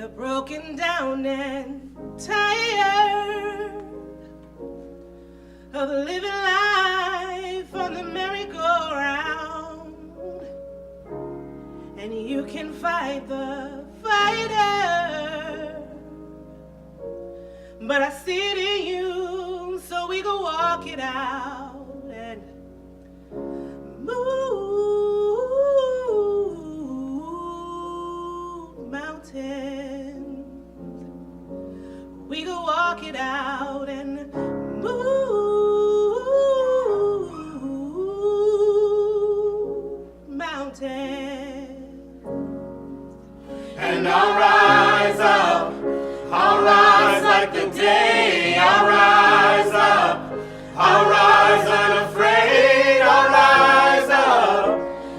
you're broken down and tired of living life on the merry-go-round, and you can fight the fighter, but I see it in you, so we go walk it out and move mountains. We go walk it out and move mountains. And I'll rise up, I'll rise like the day, I'll rise up, I'll rise unafraid, I'll rise up,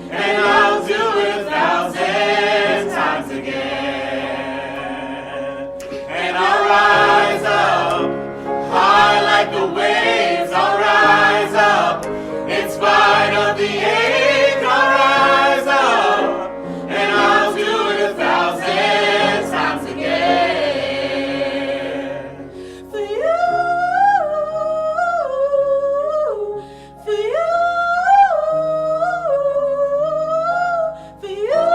and I'll do it 1,000 times again. And I'll rise up, high like the waves, I'll rise up, in spite of the ache, I'll rise up, and I'll do it 1,000 times again. For you, for you, for you,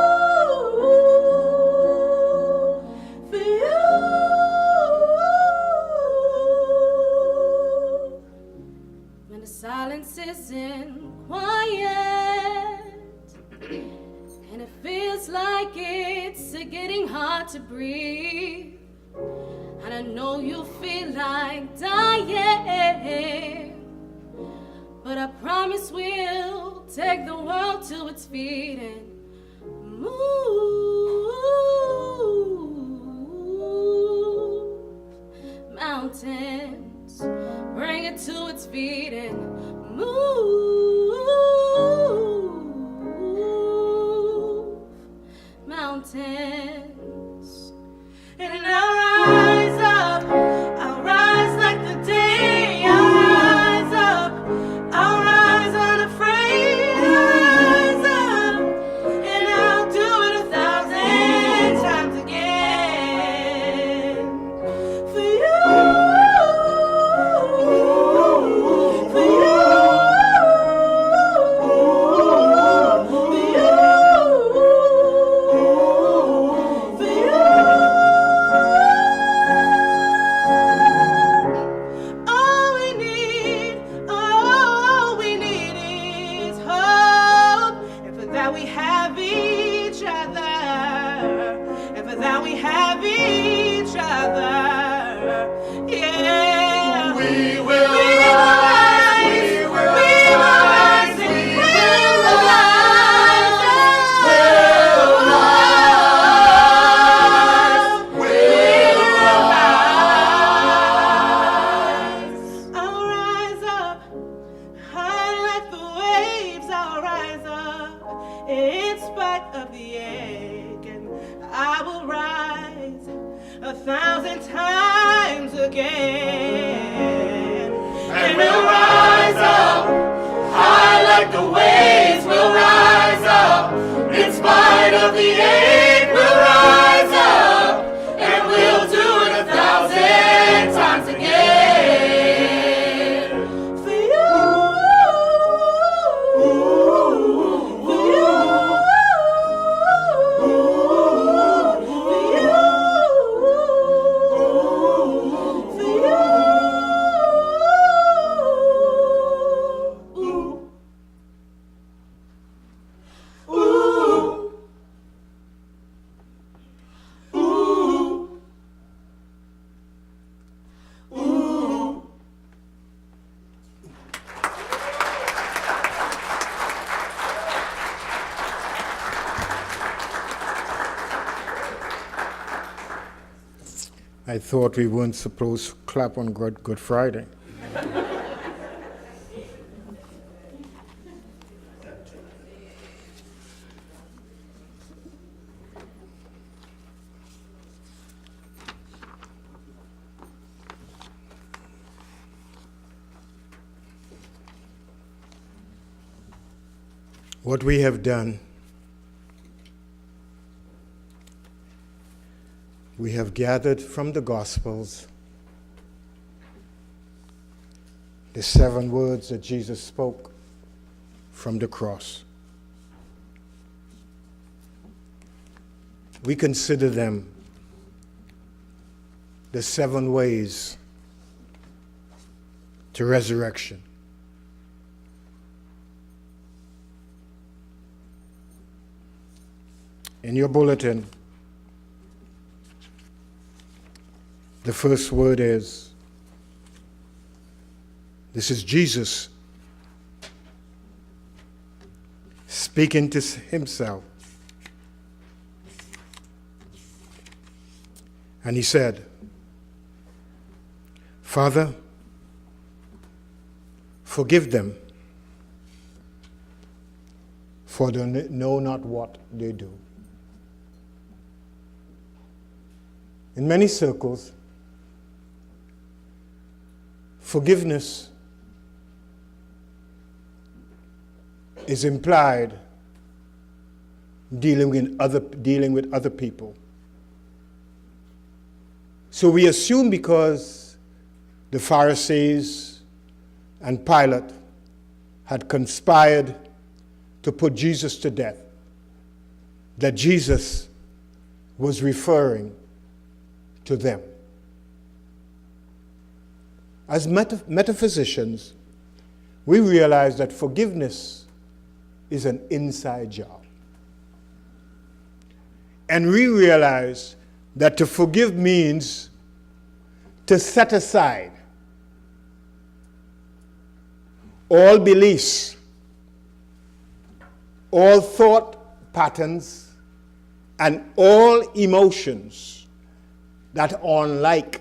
for you. When the silence isn't quiet and it feels like it's getting hard to breathe, and I know you feel like dying, but I promise we'll take the world to its feet and move mountains, bring it to its feet and move mountains. And I'll rise up, I'll rise like the day, I'll rise up, I'll rise unafraid, I'll rise up, and I'll do it 1,000 times again. For you, for you, for you, for you. All we need is hope, and for that we have each other, and for that we have each other. Yeah, We will rise, we will rise, we will rise, we'll rise, we'll rise. I'll rise up, high like the waves, I'll rise up, in spite of the ache, and I will rise 1,000 times again. And we'll rise up, high like the waves, we'll rise up, in spite of the ache, we'll rise up, and we'll do it 1,000 times again. For you, for you, for you, for you. I thought we weren't supposed to clap on Good Friday. What we have done we have gathered from the Gospels the 7 words that Jesus spoke from the cross. We consider them the 7 ways to resurrection. In your bulletin, the first word is, this is Jesus speaking to himself. And he said, Father, forgive them, for they know not what they do. In many circles, forgiveness is implied dealing with other people. So we assume because the Pharisees and Pilate had conspired to put Jesus to death, that Jesus was referring to them. As metaphysicians, we realize that forgiveness is an inside job. And we realize that to forgive means to set aside all beliefs, all thought patterns, and all emotions that are unlike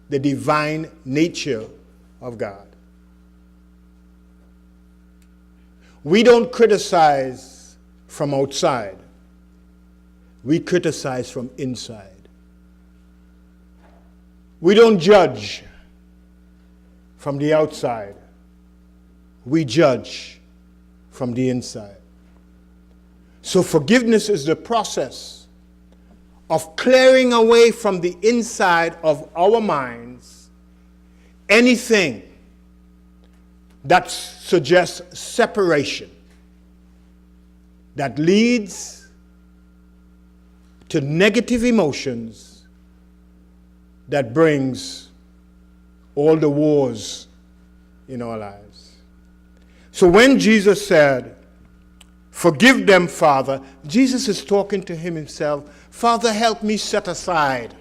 the divine nature of God. We don't criticize from outside. We criticize from inside. We don't judge from the outside. We judge from the inside. So forgiveness is the process of clearing away from the inside of our minds anything that suggests separation, that leads to negative emotions, that brings all the wars in our lives. So when Jesus said, "Forgive them, Father," Jesus is talking to himself. Father, help me set aside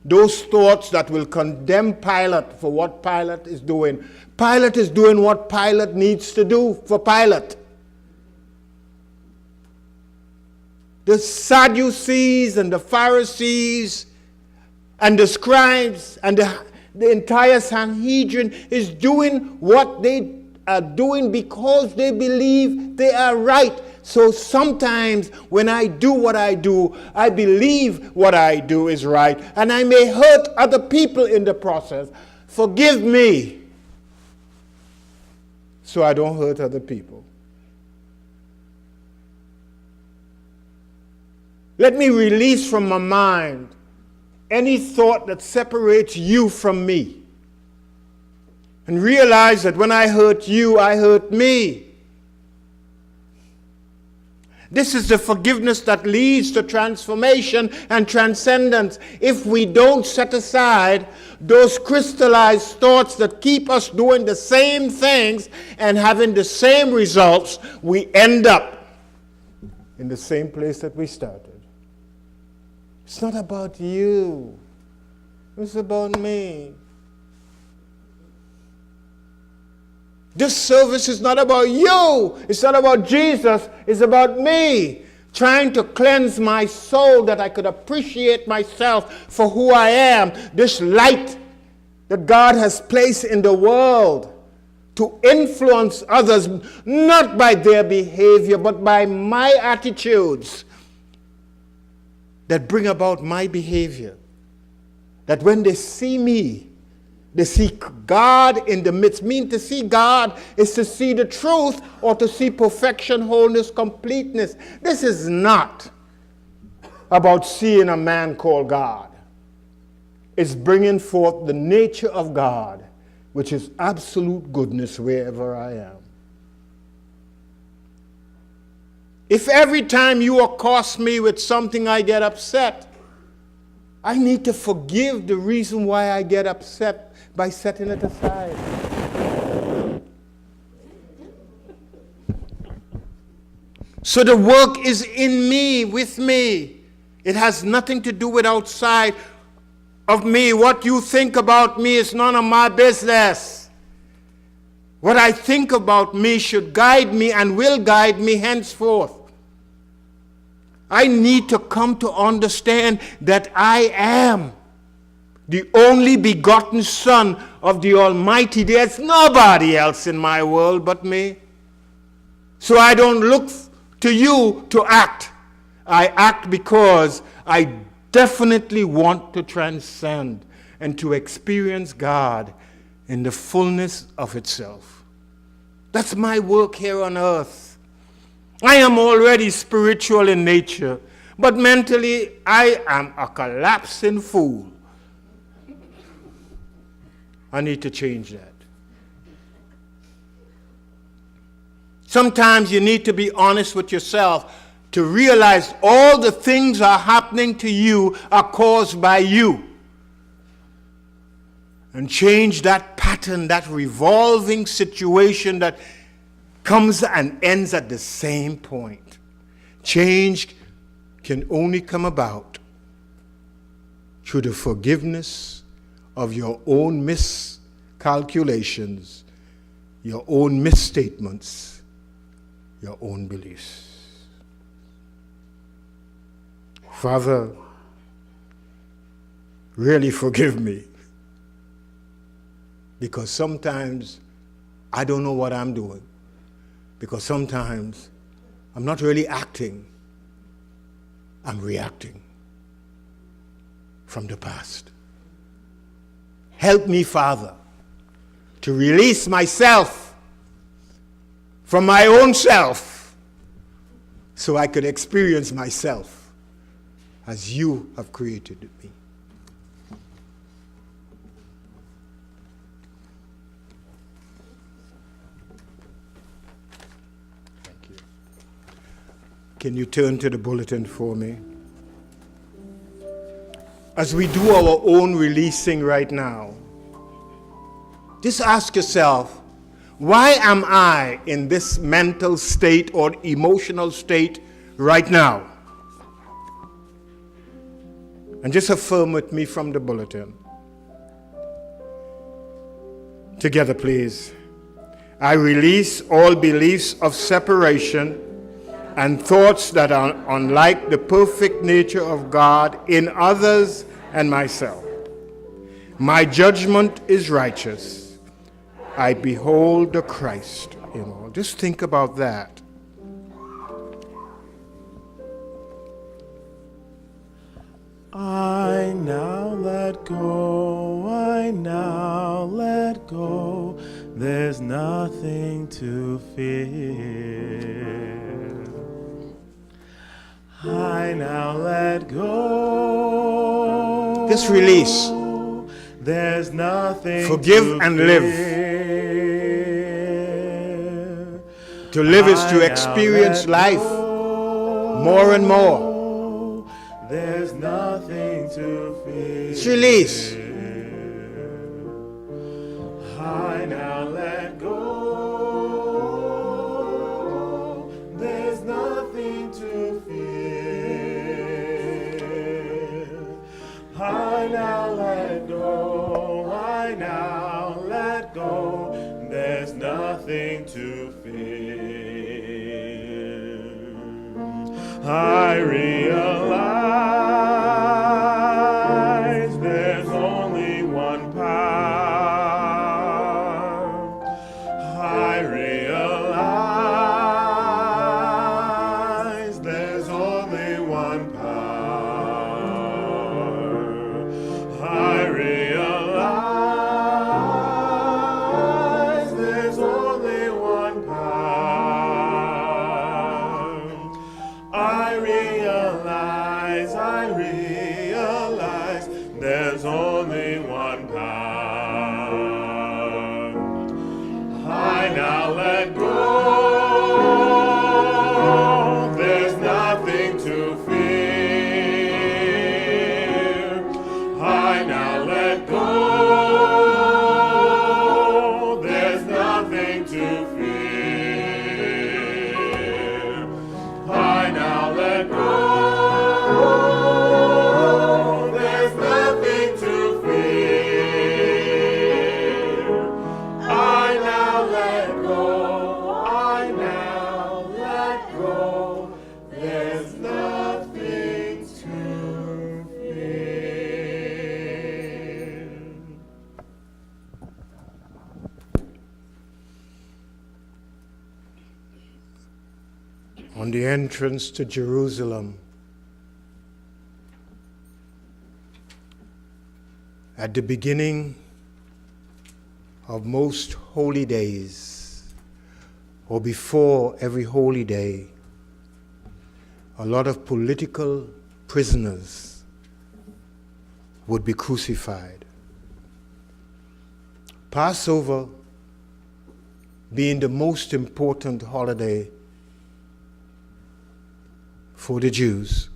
those thoughts that will condemn Pilate for what Pilate is doing. Pilate is doing what Pilate needs to do for Pilate. The Sadducees and the Pharisees and the scribes and the entire Sanhedrin is doing what they are doing because they believe they are right. So sometimes when I do what I do, I believe what I do is right, and I may hurt other people in the process. Forgive me so I don't hurt other people. Let me release from my mind any thought that separates you from me. And realize that when I hurt you, I hurt me. This is the forgiveness that leads to transformation and transcendence. If we don't set aside those crystallized thoughts that keep us doing the same things and having the same results, we end up in the same place that we started. It's not about you. It's about me. This service is not about you. It's not about Jesus. It's about me. Trying to cleanse my soul that I could appreciate myself for who I am. This light that God has placed in the world to influence others, not by their behavior, but by my attitudes that bring about my behavior. That when they see me, they see God in the midst. Mean to see God is to see the truth or to see perfection, wholeness, completeness. This is not about seeing a man called God. It's bringing forth the nature of God, which is absolute goodness wherever I am. If every time you accost me with something I get upset, I need to forgive the reason why I get upset by setting it aside. So the work is in me, with me. It has nothing to do with outside of me. What you think about me is none of my business. What I think about me should guide me and will guide me henceforth. I need to come to understand that I am the only begotten Son of the Almighty. There's nobody else in my world but me. So I don't look to you to act. I act because I definitely want to transcend and to experience God in the fullness of itself. That's my work here on earth. I am already spiritual in nature, but mentally I am a collapsing fool. I need to change that. Sometimes you need to be honest with yourself to realize all the things are happening to you are caused by you. And change that pattern, that revolving situation that comes and ends at the same point. Change can only come about through the forgiveness of your own miscalculations, your own misstatements, your own beliefs. Father, really forgive me, because sometimes I don't know what I'm doing, because sometimes I'm not really acting, I'm reacting from the past. Help me, Father, to release myself from my own self so I could experience myself as you have created me. Thank you. Can you turn to the bulletin for me? As we do our own releasing right now, just ask yourself, why am I in this mental state or emotional state right now? And just affirm with me from the bulletin. Together, please. I release all beliefs of separation and thoughts that are unlike the perfect nature of God in others and myself. My judgment is righteous. I behold the Christ in all. Just think about that. I now let go, I now let go, there's nothing to fear. I now let go. Just release. There's nothing Forgive to and live. fear. To live is I to now experience let life go. more and more. There's nothing to fear. Just release. I now let go. There's nothing to fear. I now let go. I now let go. There's nothing to fear. I realize there's only one path. I realize there's only one path. I realize there's only one path. I realize nothing to fear. I now let go. There's nothing to fear. I now let go. I now let go. There's nothing to fear. On the entrance to Jerusalem, at the beginning of most holy days, or before every holy day, a lot of political prisoners would be crucified. Passover being the most important holiday for the Jews,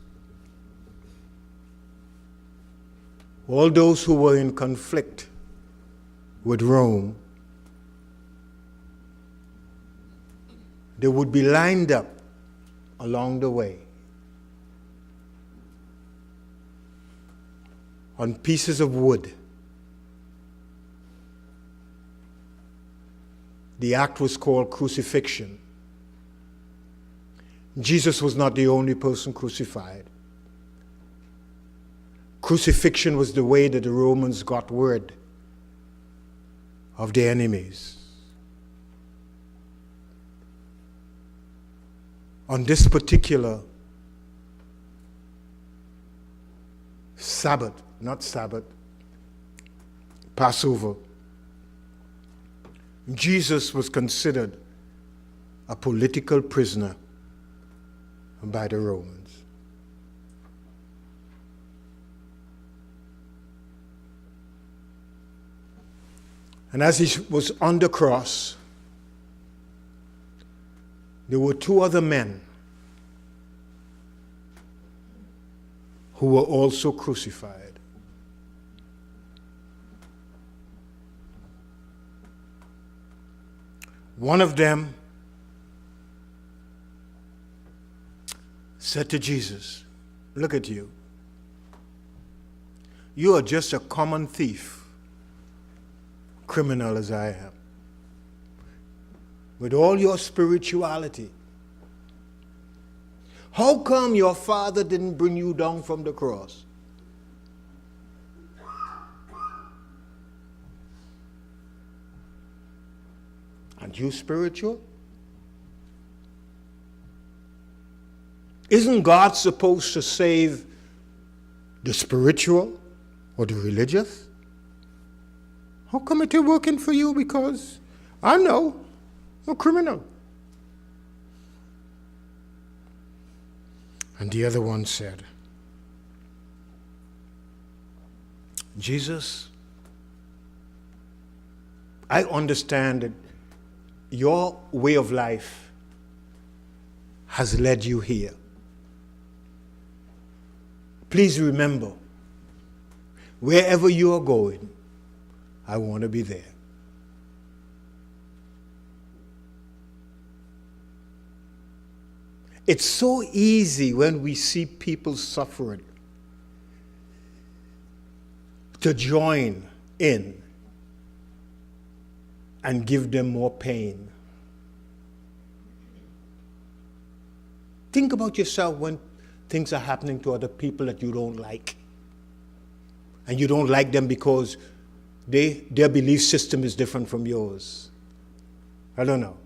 all those who were in conflict with Rome, they would be lined up along the way on pieces of wood. The act was called crucifixion. Jesus was not the only person crucified. Crucifixion was the way that the Romans got word of their enemies. On this particular Passover, Jesus was considered a political prisoner by the Romans. And as he was on the cross, there were two other men who were also crucified. One of them said to Jesus, "Look at you. You are just a common thief, criminal as I am. With all your spirituality, how come your father didn't bring you down from the cross? Aren't you spiritual? Isn't God supposed to save the spiritual or the religious? How come it ain't working for you? Because I know I'm a criminal." And the other one said, "Jesus, I understand that your way of life has led you here. Please remember, wherever you are going, I want to be there." It's so easy when we see people suffering to join in and give them more pain. Think about yourself when things are happening to other people that you don't like. And you don't like them because their belief system is different from yours. I don't know.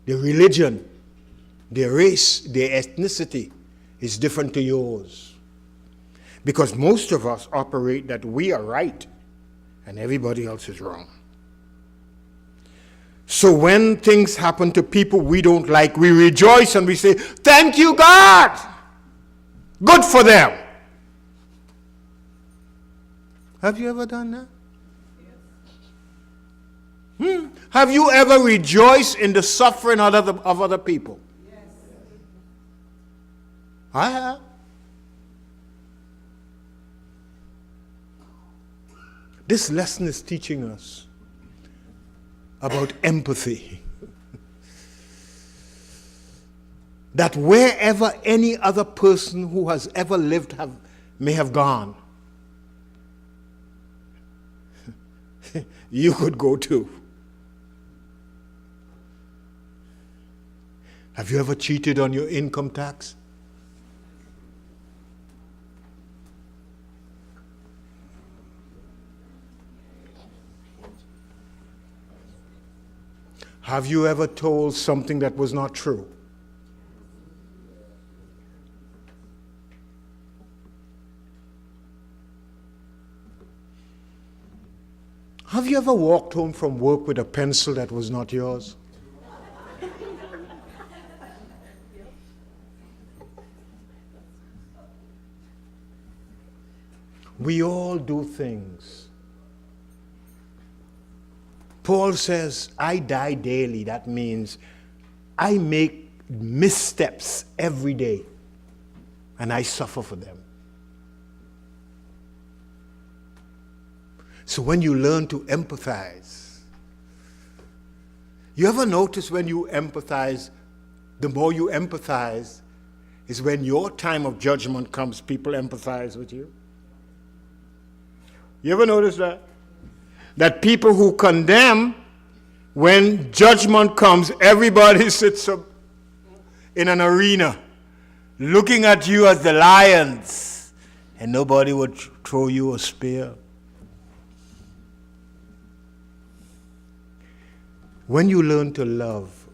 Their religion, their race, their ethnicity is different to yours. Because most of us operate that we are right and everybody else is wrong. So when things happen to people we don't like, we rejoice and we say, "Thank you, God! Good for them." Have you ever done that? Have you ever rejoiced in the suffering of other people? Yes. I have. This lesson is teaching us about empathy. That wherever any other person who has ever lived may have gone, you could go too. Have you ever cheated on your income tax? Have you ever told something that was not true? Have you ever walked home from work with a pencil that was not yours? We all do things. Paul says, I die daily. That means I make missteps every day, and I suffer for them. So when you learn to empathize, you ever notice when you empathize, the more you empathize is when your time of judgment comes, people empathize with you? You ever notice that? That people who condemn, when judgment comes, everybody sits up in an arena looking at you as the lions, and nobody would throw you a spear. When you learn to love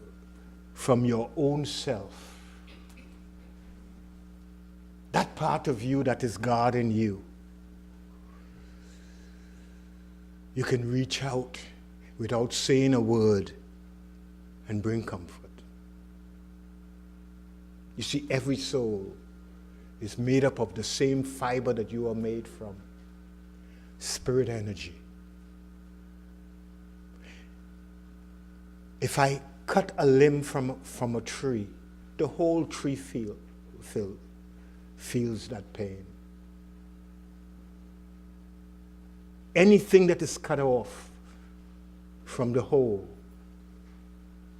from your own self, that part of you that is God in you, you can reach out without saying a word and bring comfort. You see, every soul is made up of the same fiber that you are made from, spirit energy. If I cut a limb from a tree, the whole tree feels that pain. Anything that is cut off from the whole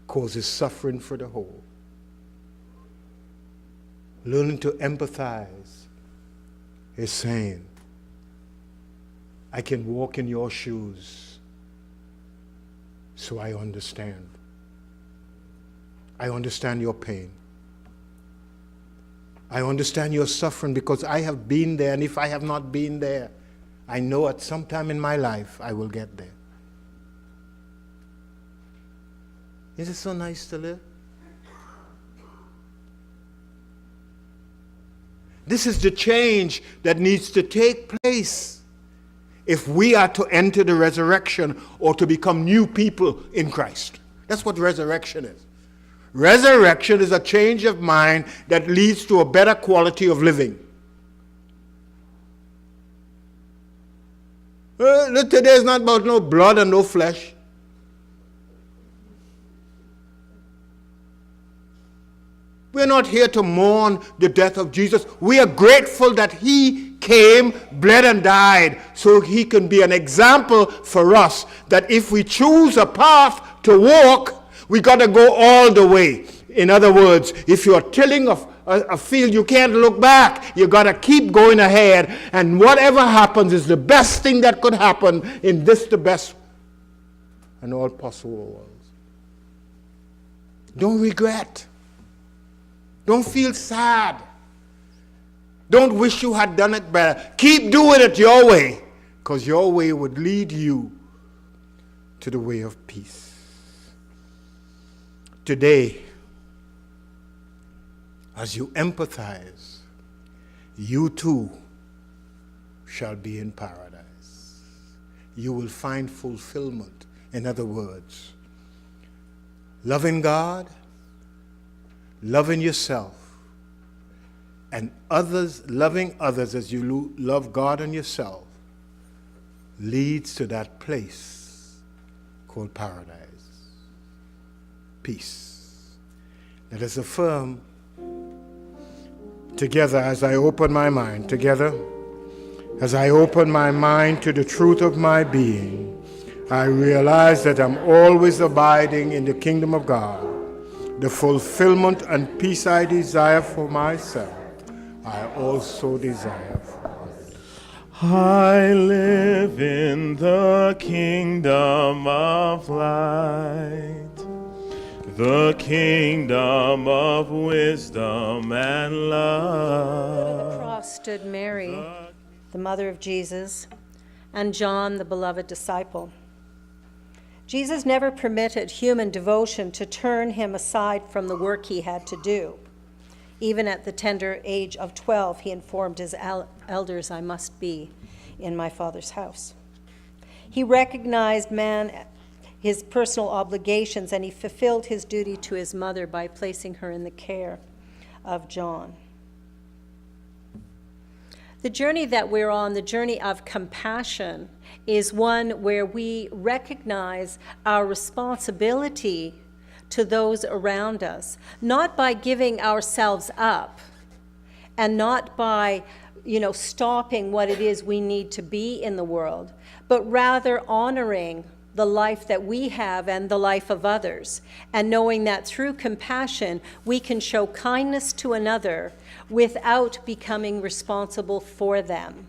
causes suffering for the whole. Learning to empathize is saying, I can walk in your shoes, so I understand. I understand your pain. I understand your suffering because I have been there, and if I have not been there, I know at some time in my life I will get there. Is it so nice to live? This is the change that needs to take place if we are to enter the resurrection or to become new people in Christ. That's what resurrection is. Resurrection is a change of mind that leads to a better quality of living. Today is not about no blood and no flesh. We're not here to mourn the death of Jesus. We are grateful that he came, bled, and died so he can be an example for us that if we choose a path to walk, we got to go all the way. In other words, if you're tilling a field, you can't look back. You got to keep going ahead. And whatever happens is the best thing that could happen in this, the best and all possible worlds. Don't regret. Don't feel sad. Don't wish you had done it better. Keep doing it your way, because your way would lead you to the way of peace. Today, as you empathize, you too shall be in paradise. You will find fulfillment. In other words, loving God, loving yourself, and others, loving others as you love God and yourself, leads to that place called paradise. Peace. Let us affirm together as I open my mind, together as I open my mind to the truth of my being, I realize that I'm always abiding in the kingdom of God. The fulfillment and peace I desire for myself, I also desire for others. I live in the kingdom of light, the kingdom of wisdom and love. At the cross stood Mary, the mother of Jesus, and John, the beloved disciple. Jesus never permitted human devotion to turn him aside from the work he had to do. Even at the tender age of 12, he informed his elders, I must be in my Father's house. He recognized his personal obligations, and he fulfilled his duty to his mother by placing her in the care of John. The journey that we're on, the journey of compassion, is one where we recognize our responsibility to those around us, not by giving ourselves up and not by, stopping what it is we need to be in the world, but rather honoring the life that we have and the life of others, and knowing that through compassion we can show kindness to another without becoming responsible for them.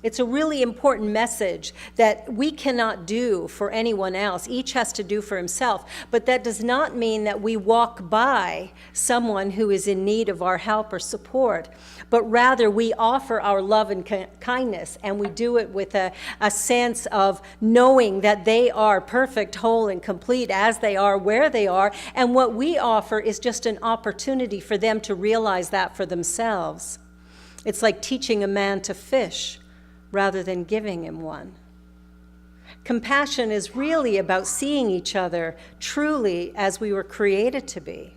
It's a really important message that we cannot do for anyone else. Each has to do for himself. But that does not mean that we walk by someone who is in need of our help or support, but rather we offer our love and kindness, and we do it with a sense of knowing that they are perfect, whole, and complete as they are, where they are, and what we offer is just an opportunity for them to realize that for themselves. It's like teaching a man to fish rather than giving him one. Compassion is really about seeing each other truly as we were created to be.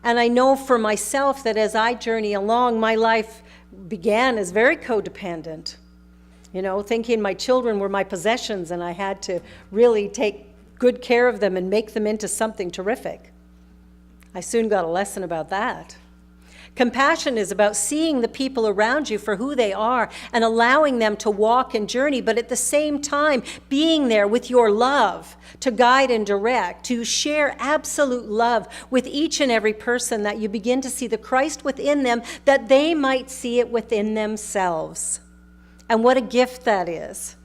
And I know for myself that as I journey along, my life began as very codependent. Thinking my children were my possessions and I had to really take good care of them and make them into something terrific. I soon got a lesson about that. Compassion is about seeing the people around you for who they are and allowing them to walk and journey, but at the same time being there with your love to guide and direct, to share absolute love with each and every person, that you begin to see the Christ within them, that they might see it within themselves. And what a gift that is.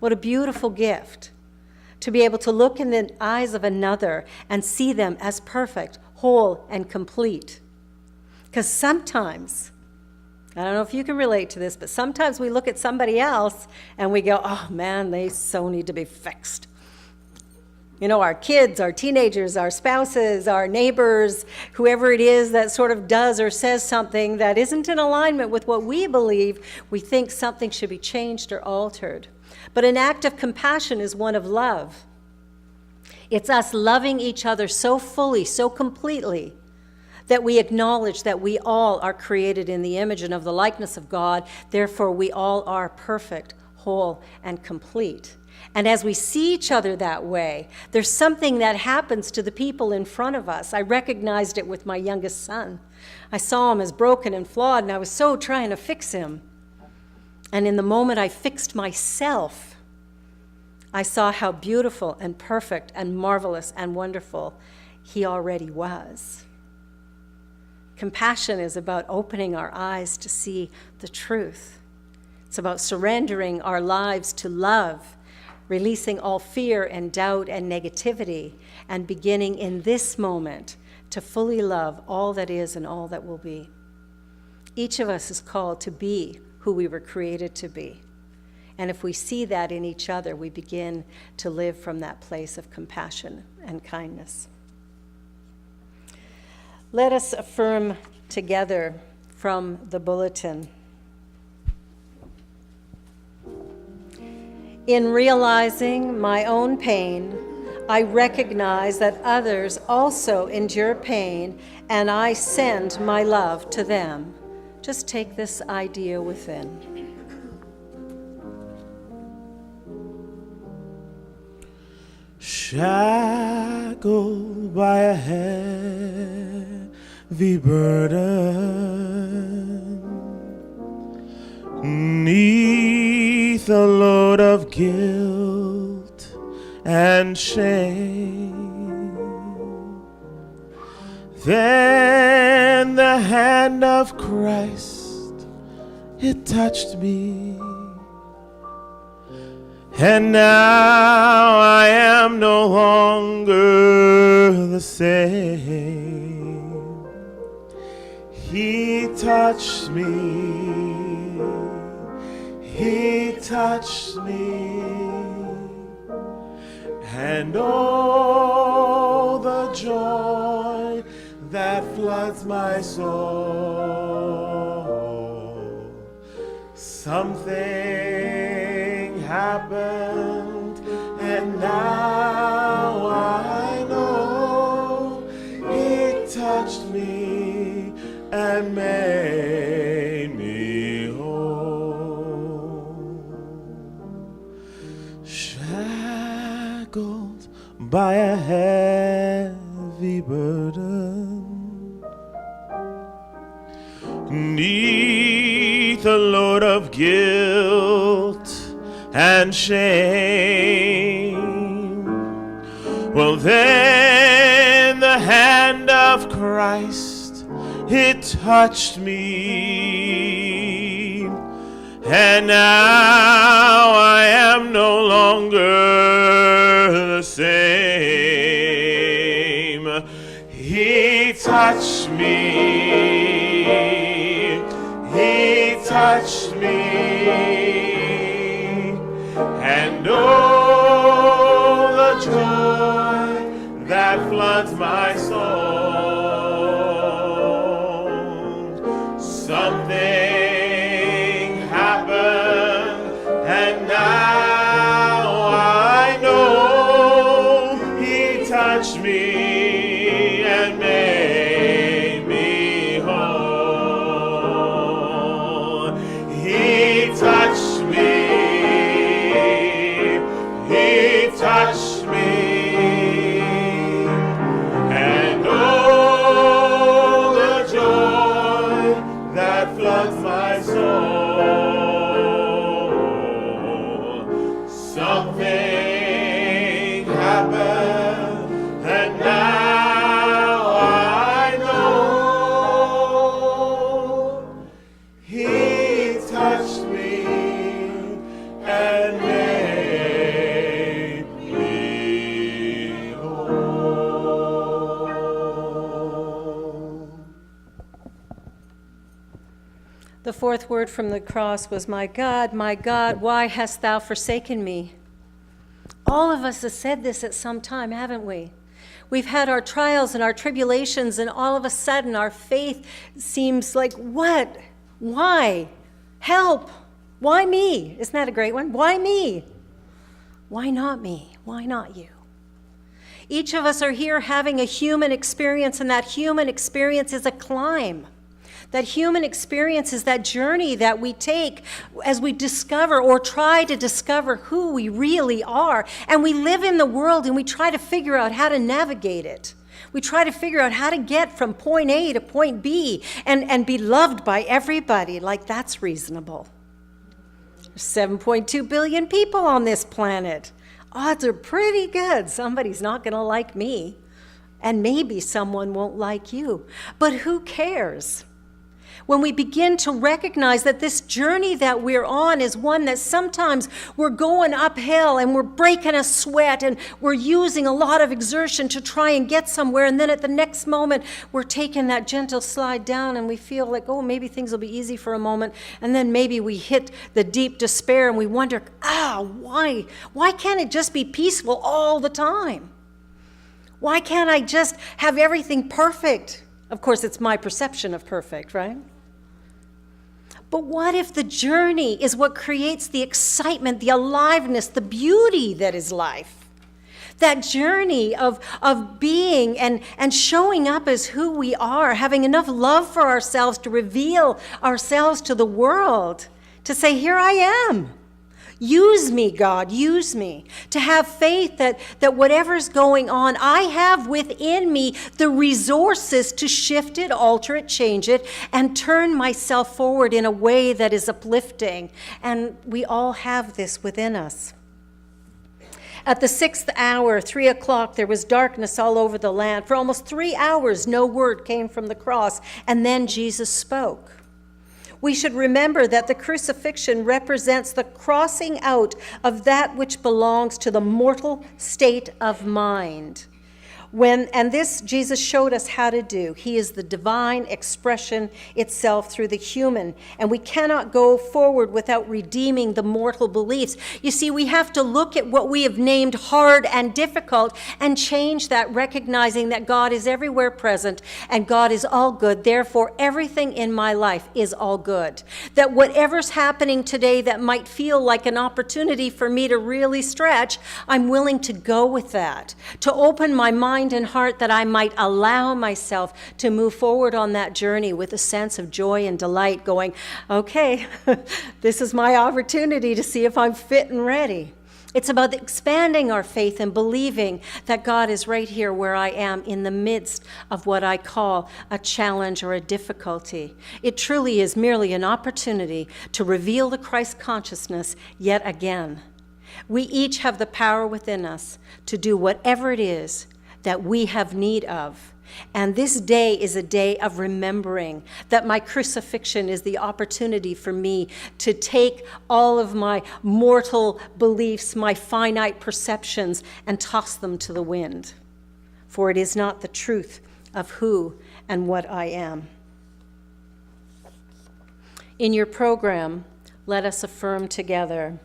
What a beautiful gift to be able to look in the eyes of another and see them as perfect, whole, and complete. Because sometimes, I don't know if you can relate to this, but sometimes we look at somebody else and we go, oh man, they so need to be fixed. Our kids, our teenagers, our spouses, our neighbors, whoever it is that sort of does or says something that isn't in alignment with what we believe, we think something should be changed or altered. But an act of compassion is one of love. It's us loving each other so fully, so completely, that we acknowledge that we all are created in the image and of the likeness of God. Therefore, we all are perfect, whole, and complete. And as we see each other that way, there's something that happens to the people in front of us. I recognized it with my youngest son. I saw him as broken and flawed, and I was so trying to fix him. And in the moment I fixed myself, I saw how beautiful and perfect and marvelous and wonderful he already was. Compassion is about opening our eyes to see the truth. It's about surrendering our lives to love, releasing all fear and doubt and negativity, and beginning in this moment to fully love all that is and all that will be. Each of us is called to be who we were created to be. And if we see that in each other, we begin to live from that place of compassion and kindness. Let us affirm together from the bulletin. In realizing my own pain, I recognize that others also endure pain, and I send my love to them. Just take this idea within. Shackled by a heavy burden, 'neath a load of guilt and shame. Then the hand of Christ, it touched me, and now I am no longer the same. He touched me, He touched me, and oh, the joy that floods my soul. Something happened, and now I know it touched me and made me whole. Shackled by a heavy burden, 'neath a load of guilt and shame. Well, then the hand of Christ, it touched me, and now I am no longer the same. He touched me, He touched me, and oh, the joy that floods my soul. Something happened, and now I know He touched me and made me whole. He touched me, He touched me, and oh, the joy that floods my soul. Something happened, and now I know He touched me and made me whole. The fourth word from the cross was, my God, why hast thou forsaken me? All of us have said this at some time, haven't we? We've had our trials and our tribulations, and all of a sudden our faith seems like, what? Why? Help! Why me? Isn't that a great one? Why me? Why not me? Why not you? Each of us are here having a human experience, and that human experience is a climb. That human experience is that journey that we take as we discover or try to discover who we really are. And we live in the world and we try to figure out how to navigate it. We try to figure out how to get from point A to point B and be loved by everybody. Like, that's reasonable. There's 7.2 billion people on this planet. Odds are pretty good. Somebody's not going to like me. And maybe someone won't like you. But who cares? When we begin to recognize that this journey that we're on is one that sometimes we're going uphill and we're breaking a sweat and we're using a lot of exertion to try and get somewhere, and then at the next moment we're taking that gentle slide down and we feel like, oh, maybe things will be easy for a moment, and then maybe we hit the deep despair and we wonder, why can't it just be peaceful all the time? Why can't I just have everything perfect? Of course, it's my perception of perfect, right? But what if the journey is what creates the excitement, the aliveness, the beauty that is life? That journey of being and showing up as who we are, having enough love for ourselves to reveal ourselves to the world, to say, here I am. Use me, God, use me. To have faith that whatever's going on, I have within me the resources to shift it, alter it, change it, and turn myself forward in a way that is uplifting. And we all have this within us. At the 6th hour, 3 o'clock, there was darkness all over the land. For almost 3 hours, no word came from the cross. And then Jesus spoke. We should remember that the crucifixion represents the crossing out of that which belongs to the mortal state of mind. And this Jesus showed us how to do. He is the divine expression itself through the human. And we cannot go forward without redeeming the mortal beliefs. You see, we have to look at what we have named hard and difficult and change that, recognizing that God is everywhere present and God is all good. Therefore, everything in my life is all good. That whatever's happening today that might feel like an opportunity for me to really stretch, I'm willing to go with that, to open my mind and heart that I might allow myself to move forward on that journey with a sense of joy and delight, going, okay, this is my opportunity to see if I'm fit and ready. It's about expanding our faith and believing that God is right here where I am in the midst of what I call a challenge or a difficulty. It truly is merely an opportunity to reveal the Christ consciousness yet again. We each have the power within us to do whatever it is that we have need of. And this day is a day of remembering that my crucifixion is the opportunity for me to take all of my mortal beliefs, my finite perceptions, and toss them to the wind. For it is not the truth of who and what I am. In your program, let us affirm together.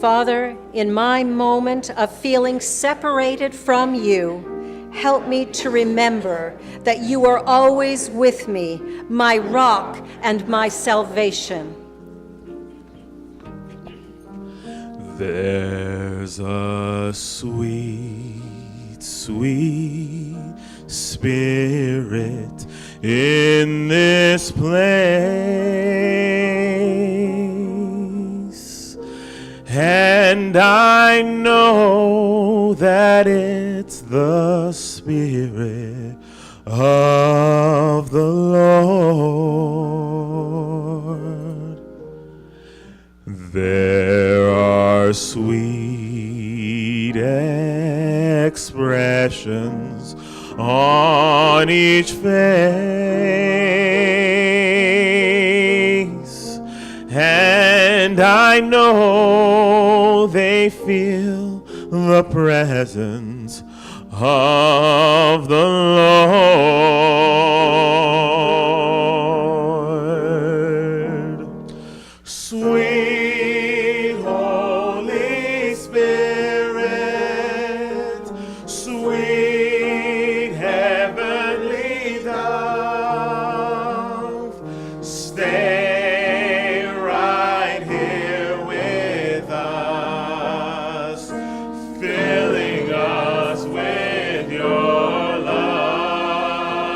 Father, in my moment of feeling separated from you, help me to remember that you are always with me, my rock and my salvation. There's a sweet, sweet spirit in this place, and I know that it's the Spirit of the Lord. There are sweet expressions on each face, and I know they feel the presence of the Lord. Sweet Holy Spirit, sweet heavenly dove, stay right here with us, filling us with your love.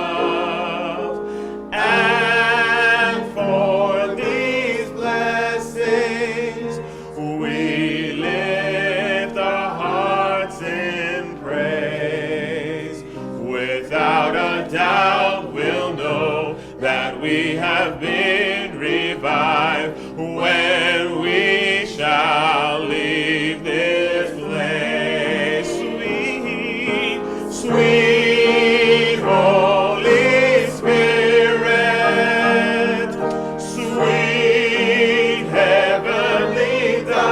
And for these blessings, we lift our hearts in praise. Without a doubt, we'll know that we have been revived when we shall leave this place. Sweet, sweet Holy Spirit, sweet heavenly dove,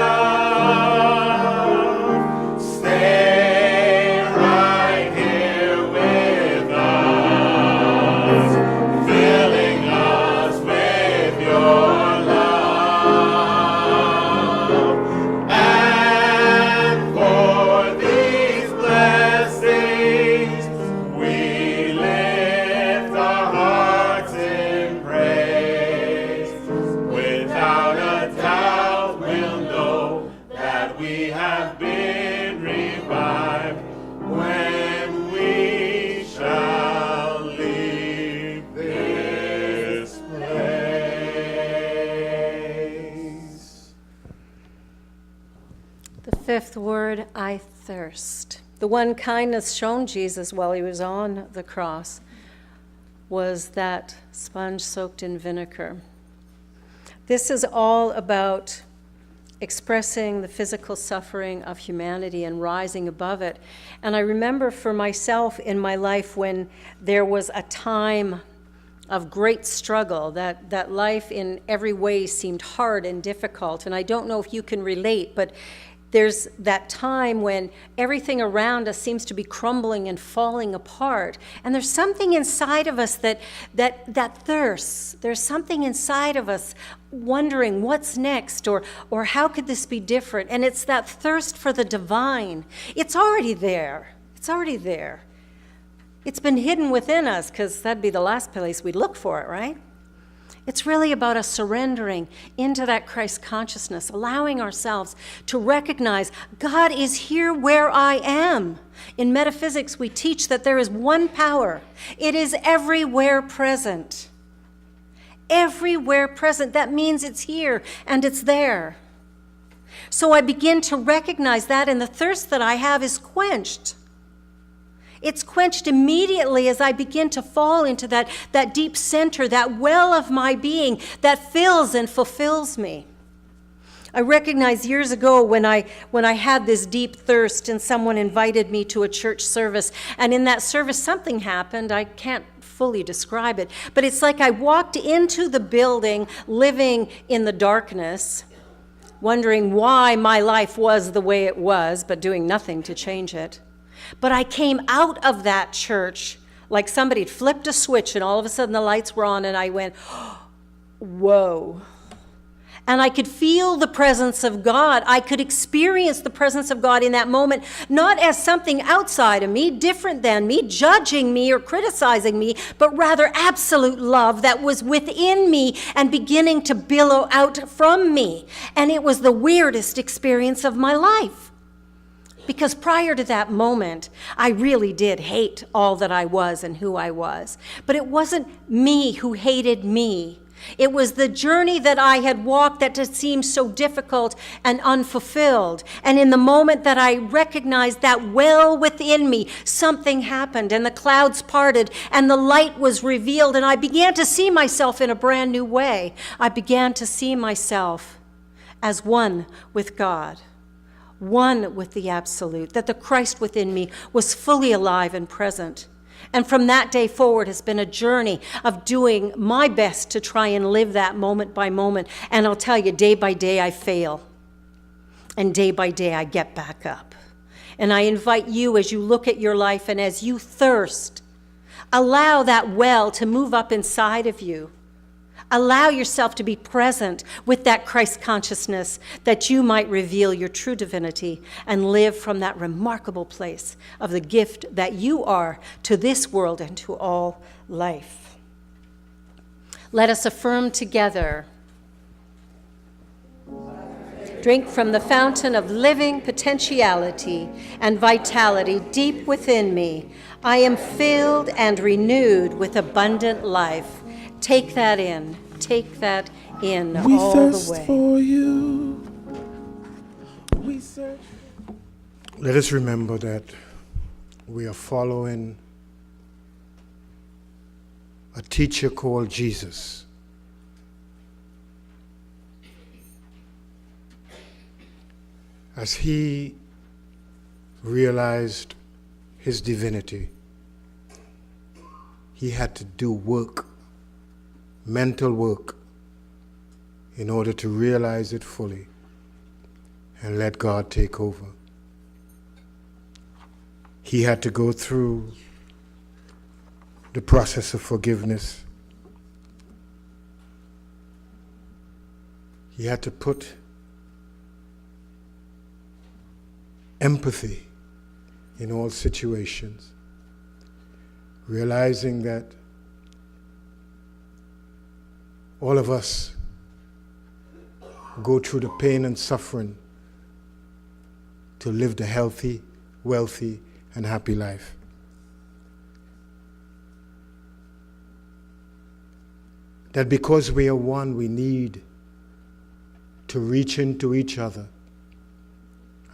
stay right here with us, filling us with your love. And for these blessings, we lift our hearts in praise. Without a doubt, we'll know that we have been revived when we shall leave this place. The fifth word, I thirst. The one kindness shown Jesus while he was on the cross was that sponge soaked in vinegar. This is all about expressing the physical suffering of humanity and rising above it. And I remember for myself in my life when there was a time of great struggle, that life in every way seemed hard and difficult. And I don't know if you can relate, but there's that time when everything around us seems to be crumbling and falling apart. And there's something inside of us that thirsts. There's something inside of us wondering what's next, or how could this be different? And it's that thirst for the divine. It's already there. It's already there. It's been hidden within us, because that'd be the last place we'd look for it, right? It's really about us surrendering into that Christ consciousness, allowing ourselves to recognize God is here where I am. In metaphysics, we teach that there is one power. It is everywhere present. Everywhere present. That means it's here and it's there. So I begin to recognize that, and the thirst that I have is quenched. It's quenched immediately as I begin to fall into that deep center, that well of my being that fills and fulfills me. I recognized years ago when I had this deep thirst and someone invited me to a church service, and in that service something happened. I can't fully describe it, but it's like I walked into the building living in the darkness, wondering why my life was the way it was, but doing nothing to change it. But I came out of that church like somebody had flipped a switch, and all of a sudden the lights were on, and I went, whoa. And I could feel the presence of God. I could experience the presence of God in that moment, not as something outside of me, different than me, judging me or criticizing me, but rather absolute love that was within me and beginning to billow out from me. And it was the weirdest experience of my life. Because prior to that moment, I really did hate all that I was and who I was. But it wasn't me who hated me. It was the journey that I had walked that just seemed so difficult and unfulfilled. And in the moment that I recognized that well within me, something happened, and the clouds parted, and the light was revealed, and I began to see myself in a brand new way. I began to see myself as one with God. One with the absolute, that the Christ within me was fully alive and present. And from that day forward has been a journey of doing my best to try and live that moment by moment. And I'll tell you, day by day I fail. And day by day I get back up. And I invite you, as you look at your life and as you thirst, allow that well to move up inside of you. Allow yourself to be present with that Christ consciousness, that you might reveal your true divinity and live from that remarkable place of the gift that you are to this world and to all life. Let us affirm together. Drink from the fountain of living potentiality and vitality deep within me. I am filled and renewed with abundant life. Take that in. Take that in all the way. We thirst for you. We search. Let us remember that we are following a teacher called Jesus. As he realized his divinity, he had to do work, mental work, in order to realize it fully and let God take over. He had to go through the process of forgiveness. He had to put empathy in all situations, realizing that all of us go through the pain and suffering to live the healthy, wealthy, and happy life. That because we are one, we need to reach into each other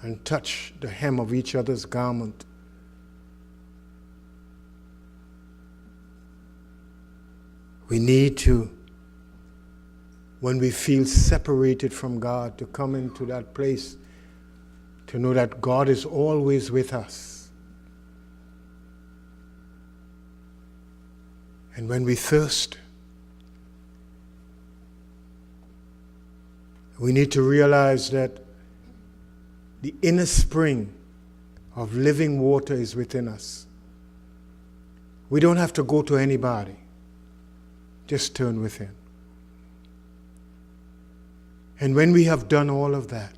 and touch the hem of each other's garment. We need to when we feel separated from God, to come into that place, to know that God is always with us. And when we thirst, we need to realize that the inner spring of living water is within us. We don't have to go to anybody. Just turn within. And when we have done all of that,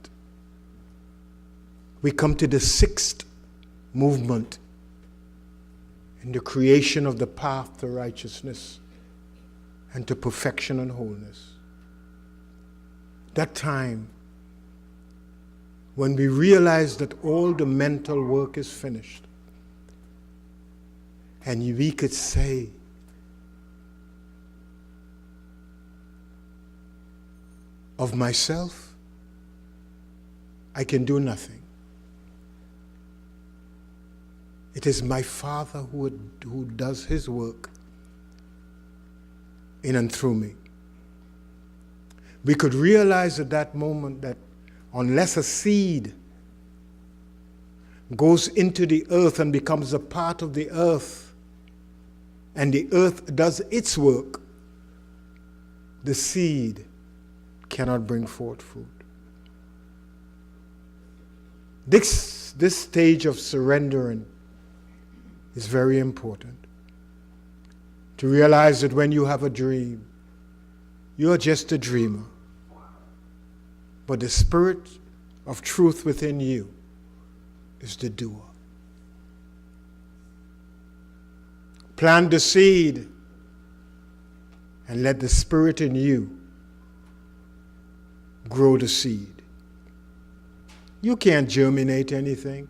we come to the sixth movement in the creation of the path to righteousness and to perfection and wholeness. That time when we realize that all the mental work is finished, and we could say, of myself, I can do nothing. It is my Father who does his work in and through me. We could realize at that moment that unless a seed goes into the earth and becomes a part of the earth, and the earth does its work, the seed cannot bring forth fruit. This stage of surrendering is very important. To realize that when you have a dream, you're just a dreamer. But the Spirit of truth within you is the doer. Plant the seed and let the Spirit in you grow the seed. You can't germinate anything.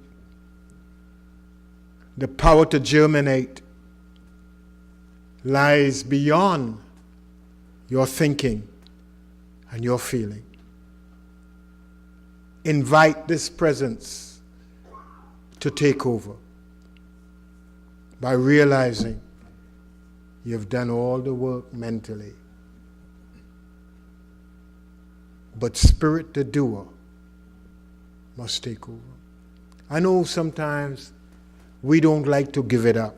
The power to germinate lies beyond your thinking and your feeling. Invite this presence to take over by realizing you've done all the work mentally. But Spirit, the doer, must take over. I know sometimes we don't like to give it up.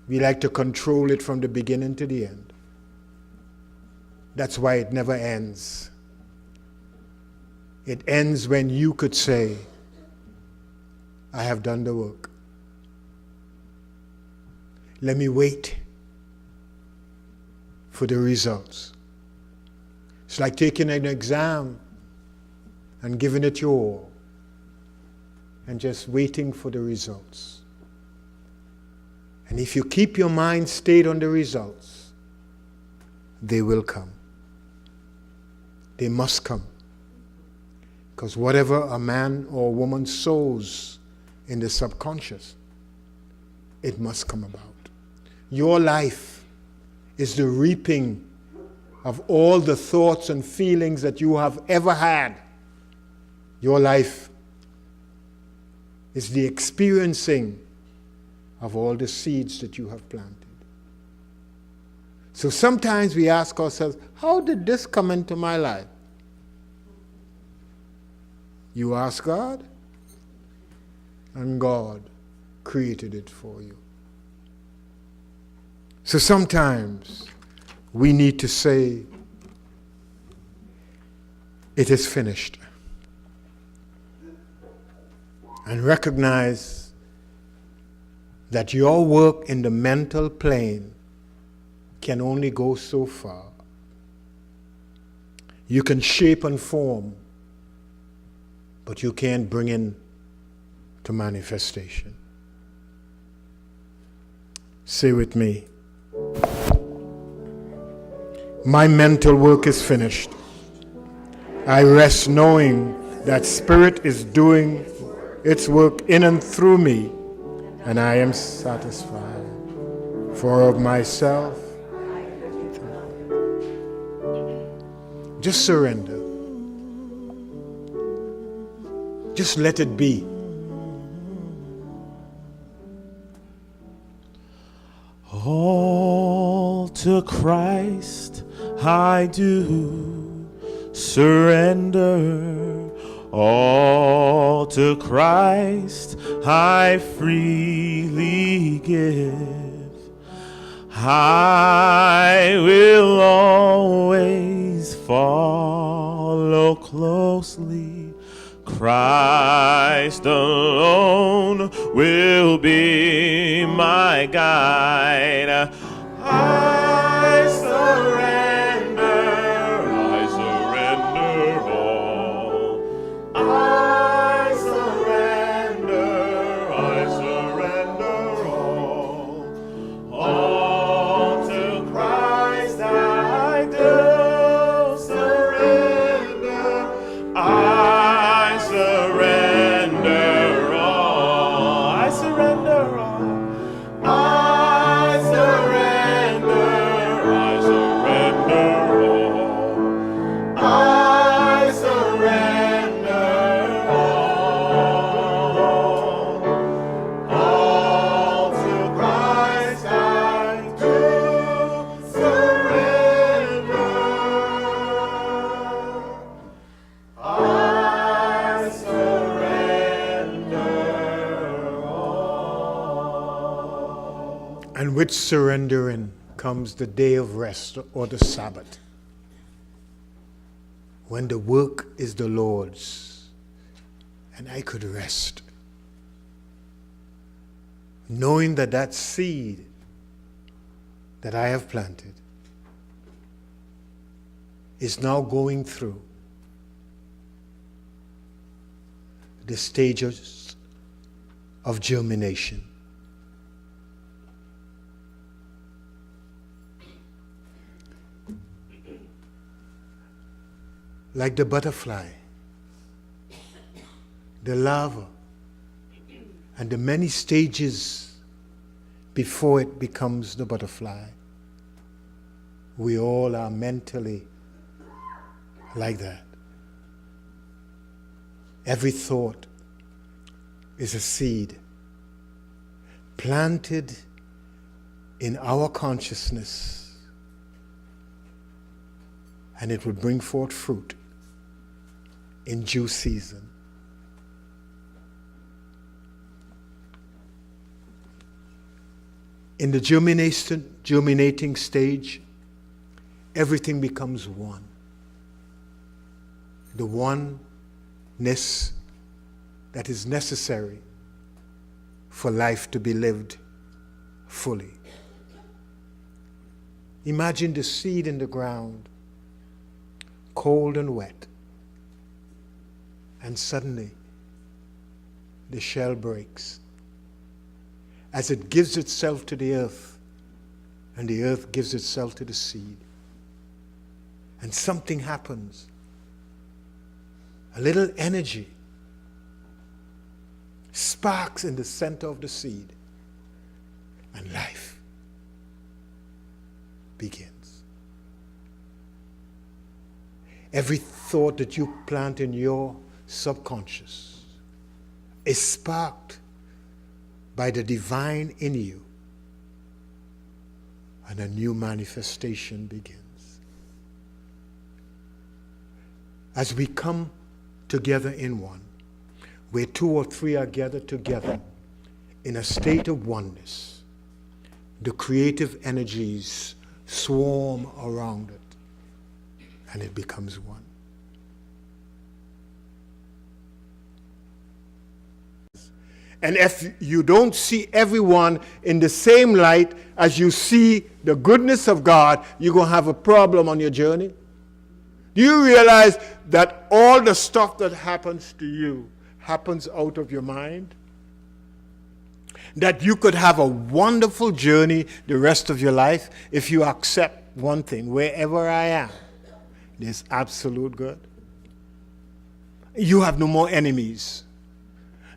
We like to control it from the beginning to the end. That's why it never ends. It ends when you could say, I have done the work. Let me wait for the results. It's like taking an exam and giving it your all and just waiting for the results. And if you keep your mind stayed on the results, they will come. They must come. Because whatever a man or woman sows in the subconscious, it must come about. Your life is the reaping of all the thoughts and feelings that you have ever had. Your life is the experiencing of all the seeds that you have planted. So sometimes we ask ourselves, how did this come into my life? You ask God, and God created it for you. So sometimes we need to say, it is finished. And recognize that your work in the mental plane can only go so far. You can shape and form, but you can't bring in to manifestation. Say with me, my mental work is finished. I rest knowing that Spirit is doing its work in and through me, and I am satisfied. For of myself, just surrender. Just let it be. All to Christ I do surrender all to Christ. I freely give. I will always follow closely. Christ alone will be my guide. I surrender all. I surrender all to Christ. I do surrender. I surrender all. I surrender all. I surrender all. I surrender all to Christ. I do surrender. I surrender all. And with surrendering comes the day of rest or the Sabbath, when the work is the Lord's and I could rest, knowing that that seed that I have planted is now going through the stages of germination. Like the butterfly, the larva, and the many stages before it becomes the butterfly. We all are mentally like that. Every thought is a seed planted in our consciousness, and it will bring forth fruit in due season. In the germinating stage, everything becomes one. The oneness that is necessary for life to be lived fully. Imagine the seed in the ground, cold and wet, and suddenly the shell breaks as it gives itself to the earth, and the earth gives itself to the seed. And something happens. A little energy sparks in the center of the seed, and life begins. Every thought that you plant in your subconscious is sparked by the divine in you, and a new manifestation begins. As we come together in one, where two or three are gathered together in a state of oneness, the creative energies swarm around it, and it becomes one. And if you don't see everyone in the same light as you see the goodness of God, you're going to have a problem on your journey. Do you realize that all the stuff that happens to you happens out of your mind? That you could have a wonderful journey the rest of your life if you accept one thing: wherever I am, there's absolute good. You have no more enemies.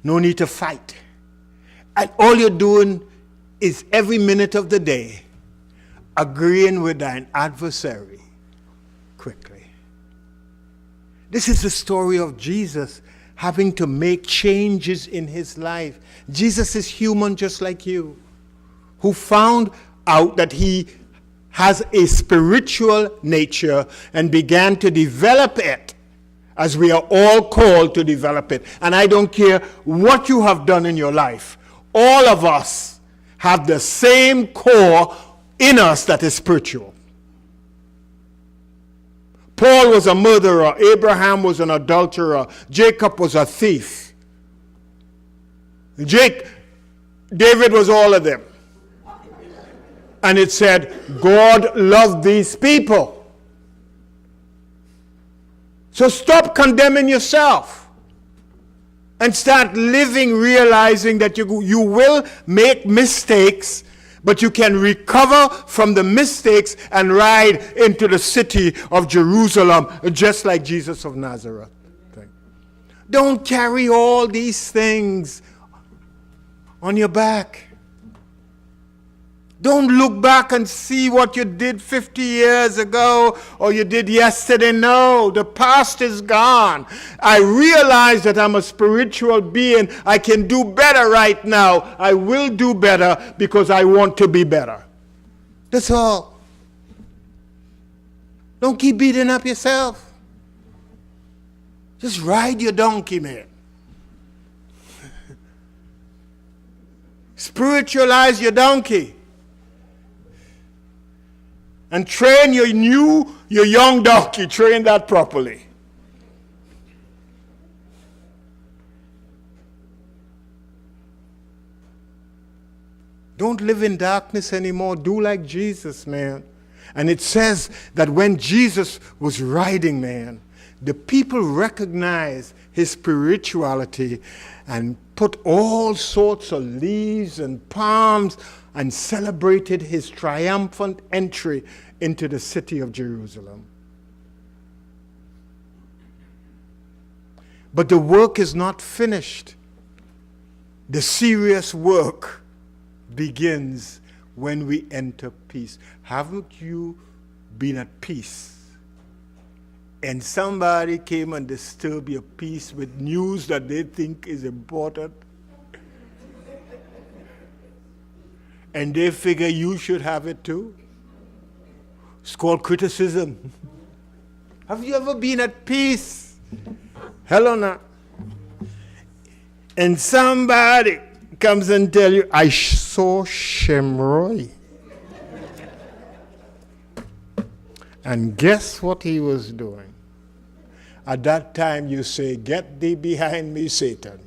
No need to fight. And all you're doing is every minute of the day agreeing with thine adversary quickly. This is the story of Jesus having to make changes in his life. Jesus is human just like you, who found out that he has a spiritual nature and began to develop it as we are all called to develop it. And I don't care what you have done in your life. All of us have the same core in us that is spiritual. Paul was a murderer. Abraham was an adulterer. Jacob was a thief. David was all of them. And it said, God loved these people. So stop condemning yourself and start living realizing that you will make mistakes, but you can recover from the mistakes and ride into the city of Jerusalem just like Jesus of Nazareth. Don't carry all these things on your back. Don't look back and see what you did 50 years ago or you did yesterday. No, the past is gone. I realize that I'm a spiritual being. I can do better right now. I will do better because I want to be better. That's all. Don't keep beating up yourself. Just ride your donkey, man. Spiritualize your donkey. And train your young donkey, train that properly. Don't live in darkness anymore. Do like Jesus, man. And it says that when Jesus was riding, man, the people recognized his spirituality and put all sorts of leaves and palms and celebrated his triumphant entry into the city of Jerusalem. But the work is not finished. The serious work begins when we enter peace. Haven't you been at peace? And somebody came and disturbed your peace with news that they think is important. And they figure you should have it too. It's called criticism. Have you ever been at peace? Helena. And somebody comes and tell you, I saw Shemroy. And guess what he was doing? At that time you say, get thee behind me, Satan.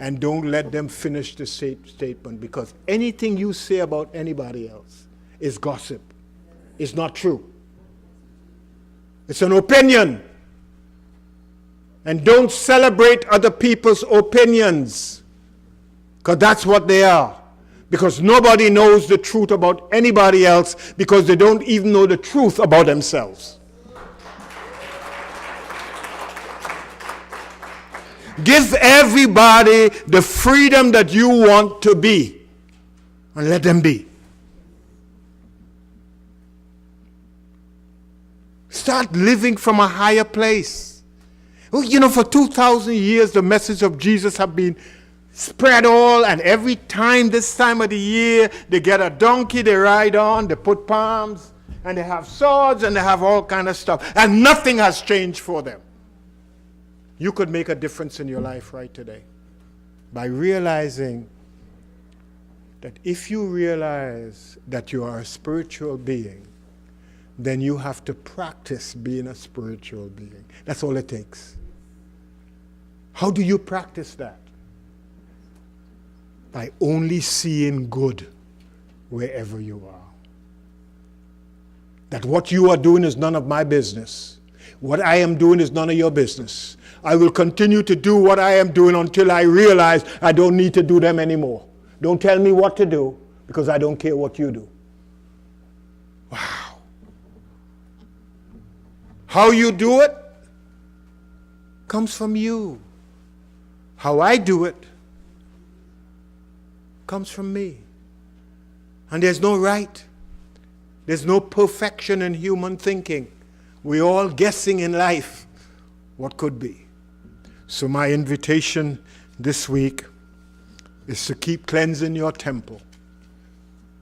And don't let them finish the statement, because anything you say about anybody else is gossip. It's not true. It's an opinion. And don't celebrate other people's opinions, because that's what they are. Because nobody knows the truth about anybody else, because they don't even know the truth about themselves. Give everybody the freedom that you want to be, and let them be. Start living from a higher place. Well, you know, for 2,000 years, the message of Jesus have been spread all, and every time, this time of the year, they get a donkey they ride on, they put palms, and they have swords, and they have all kind of stuff, and nothing has changed for them. You could make a difference in your life right today by realizing that if you realize that you are a spiritual being, then you have to practice being a spiritual being. That's all it takes. How do you practice that? By only seeing good wherever you are. That what you are doing is none of my business. What I am doing is none of your business. I will continue to do what I am doing until I realize I don't need to do them anymore. Don't tell me what to do, because I don't care what you do. Wow. How you do it comes from you. How I do it comes from me. And there's no right. There's no perfection in human thinking. We're all guessing in life what could be. So my invitation this week is to keep cleansing your temple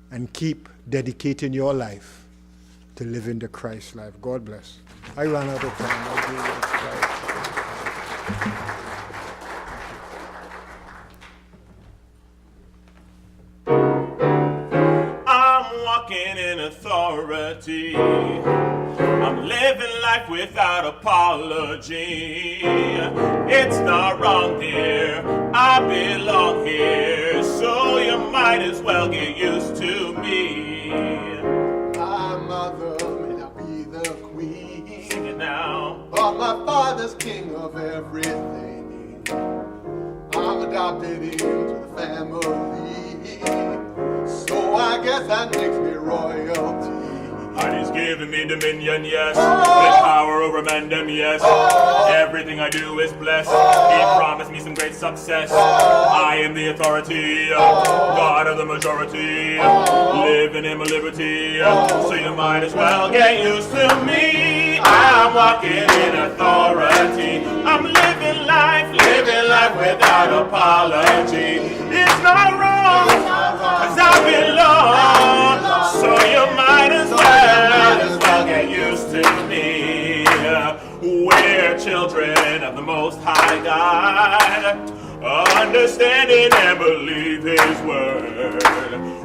and keep dedicating your life to live in the Christ life. God bless. I ran out of time. I do this. I'm walking in authority. I'm living life without apology. It's not wrong here, I belong here, so you might as well get used to me. My mother may not be the queen, Sing it now. but my father's king of everything. I'm adopted into the family, so I guess that makes me royalty. And he's giving me dominion, yes, with power over men, them, yes. Everything I do is blessed. He promised me some great success. I am the authority, God of the majority, living in my liberty, so you might as well get used to me. I'm walking in authority. I'm living life without apology. It's not wrong, 'cause I belong, so you might as well get used to me. We're children of the Most High God, understanding and believe His word.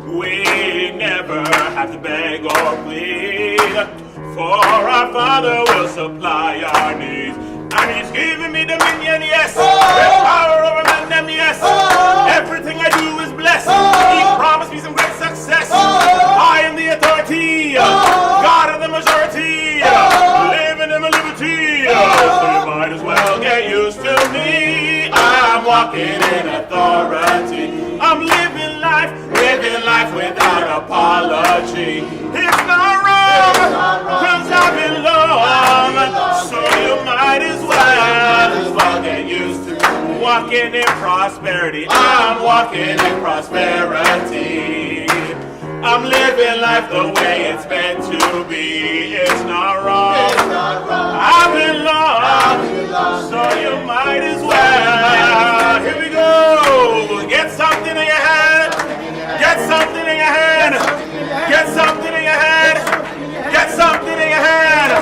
We never have to beg or plead, for our Father will supply our needs. And He's giving me dominion, yes, with power over men, them, yes. Everything I do is blessed. He promised me some great success. I am the authority, God of the majority, living in my liberty, so you might as well get used to me. I'm walking in authority. I'm living life without apology. It's not wrong, 'cause I belong, so you might as well get used to walking in prosperity. I'm walking in prosperity. I'm living life the way it's meant to be. It's not wrong. I belong, so you might as well. Here we go. Get something in your hand. Get something in your hand. Get something in your hand. Get something in your hand.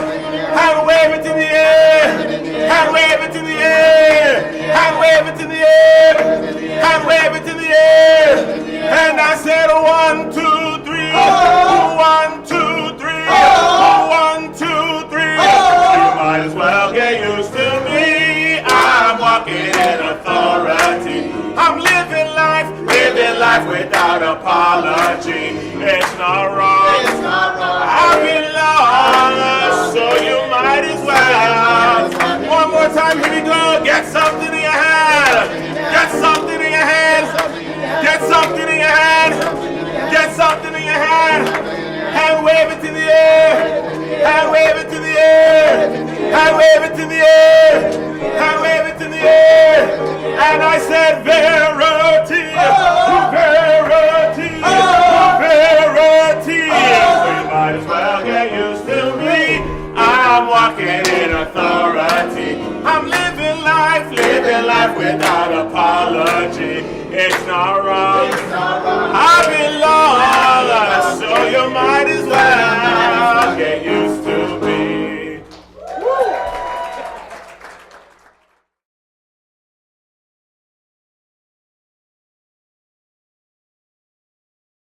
Hand wave it in the air. Hand wave it in the air. Hand wave it in the air. Hand wave it in the air. And I said 1, 2, 3. 1, 2, 3. 1, 2, 3. You might as well get used to me. I'm walking in authority. I'm living life without apology. It's not wrong. I belong, so you might as well. One more time, here we go. Get something in your hand. Get something in your hand. Get something in your hand. Get something in your hand. Hand wave it in the air. Hand wave it in the air. Hand wave it in the air. Hand wave it in the air. And I said, Verity, Verity, Verity. So you might as well get used to me. I'm walking in authority. I'm living life without apology. It's not wrong. I belong.